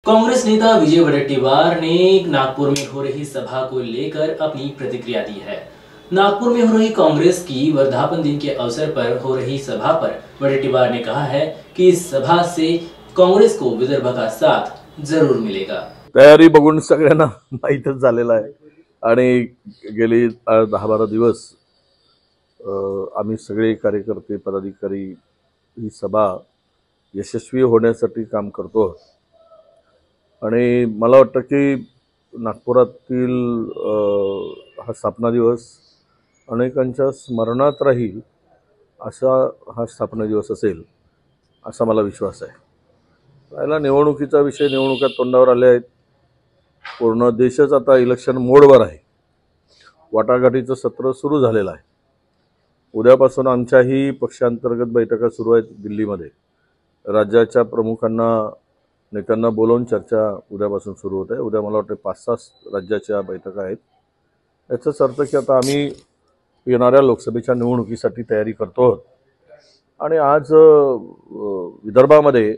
कांग्रेस नेता विजय वडेट्टीवार ने नागपुर में हो रही सभा को लेकर अपनी प्रतिक्रिया दी है। नागपुर में हो रही कांग्रेस की वर्धापन दिन के अवसर पर हो रही सभा पर वडेट्टीवार ने कहा है कि इस सभा से कांग्रेस को विदर्भ का साथ जरूर मिलेगा। तयारी बघून सगळ्यांना माहीतच झालेला आहे आणि गेली 10-12 दिवस आम्ही सगळे कार्यकर्ते पदाधिकारी ही सभा यशस्वी होण्यासाठी काम करतो आणि मला वाटतं की नागपुरातील हा स्थापना दिवस अनेकांच्या स्मरणात राहील असा हा स्थापना दिवस असेल असा मला विश्वास आहे। पहिला निवडणुकीचा विषय निवडणुका तोंडावर आले आहेत। पूर्ण देशच आता इलेक्शन मोडवर आहे। वाटाघाटीचं सत्र सुरू झालेलं आहे। उद्यापासून आमच्याही पक्षांतर्गत बैठका सुरू आहेत दिल्लीमध्ये। राज्याच्या प्रमुखांना नेत्यांना बोलवून चर्चा उद्यापासून सुरू होत आहे। उद्या मला वाटतं 5-6 राज्याच्या बैठका आहेत। याचाच अर्थ की आता आम्ही येणाऱ्या लोकसभेच्या निवडणुकीसाठी तयारी करतो आणि आज विदर्भामध्ये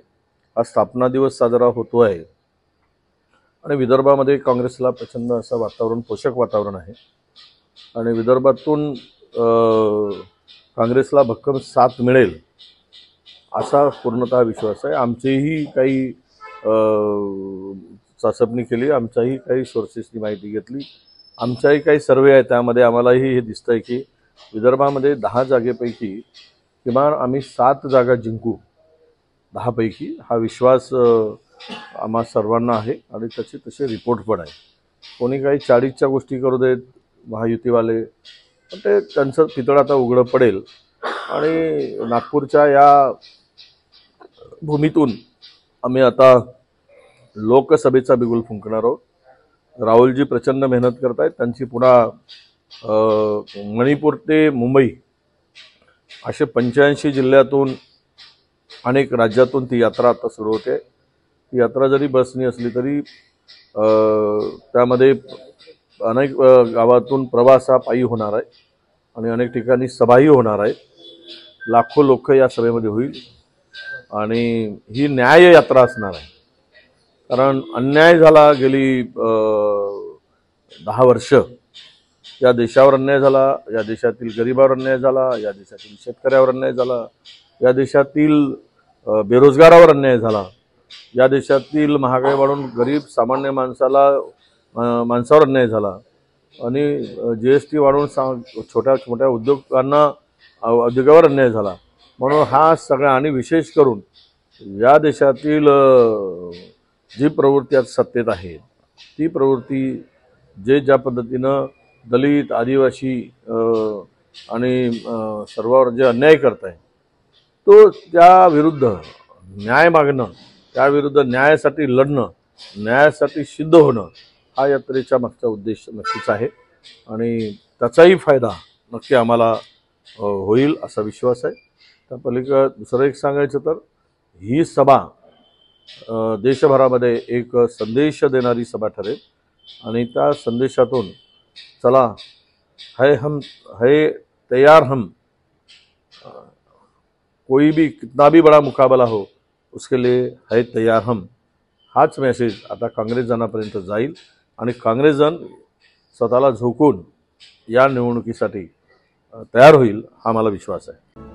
हा स्थापना दिवस साजरा होतो आहे आणि विदर्भामध्ये काँग्रेसला प्रचंड असं वातावरण पोषक वातावरण आहे आणि विदर्भातून काँग्रेसला भक्कम साथ मिळेल असा पूर्णतः विश्वास आहे। आमचीही काही चाचपणी केली, आमच्याही काही सोर्सेसनी माहिती घेतली, आमच्याही काही सर्वे आहे, त्यामध्ये आम्हालाही हे दिसतंय की विदर्भामध्ये 10 जागेपैकी किमान आम्ही 7 जागा जिंकू। 10 पैकी हा विश्वास आम्हा सर्वांना आहे आणि त्याचे तसे रिपोर्ट पण आहे। कोणी काही 40च्या गोष्टी करू देत महायुतीवाले, पण ते त्यांचं पितळ आता उघडं पडेल आणि नागपूरच्या या भूमीतून आम्ही आता लोकसभेचा बिगुल फुंकणार आहोत। राहुलजी प्रचंड मेहनत करत आहेत। त्यांची पुन्हा मणिपूर ते मुंबई असे 85 जिल्ह्यातून अनेक राज्यातून ती यात्रा आता सुरू होते। ती यात्रा जरी बसनी असली तरी त्यामध्ये अनेक गावातून प्रवास हा पायी होणार आहे आणि अनेक ठिकाणी सभाही होणार आहे। लाखो लोक या सभेमध्ये होईल आणि ही न्याय यात्रा असणार आहे। कारण अन्याय झाला गेली 10 वर्ष। या देशावर अन्याय झाला, या देशातील गरिबावर अन्याय झाला, या देशातील शेतकऱ्यावर अन्याय झाला, या देशातील बेरोजगारावर अन्याय झाला, या देशातील महागाई वाढून गरीब सामान्य माणसावर अन्याय झाला आणि GST वाढून छोट्या छोट्या उद्योगावर अन्याय झाला। म्हणून हा सगळा आणि विशेष करून या देशातील जी प्रवृत्ती आज सत्तेत आहे ती प्रवृत्ती ज्या पद्धतीनं दलित आदिवासी आणि सर्वांवर जे अन्याय करत आहे तो त्या विरुद्ध न्याय मागणं, त्या विरुद्ध न्यायासाठी लढणं, न्यायासाठी सिद्ध होणं हा यात्रेचा मागचा उद्देश नक्कीच आहे आणि त्याचाही फायदा नक्की आम्हाला होईल असा विश्वास आहे। त्या पलीकडे दुसरं एक सांगायचं तर ही सभा देशभरामध्ये एक संदेश देणारी सभा ठरेल आणि त्या संदेशातून चला है तैयार हम, कोई भी कितना भी बड़ा मुकाबला हो उसके लिए है तैयार हम, हाच मेसेज आता काँग्रेस जनापर्यंत जाईल आणि काँग्रेस जन स्वतःला झोकून या निवडणुकीसाठी तयार होईल हा मला विश्वास आहे।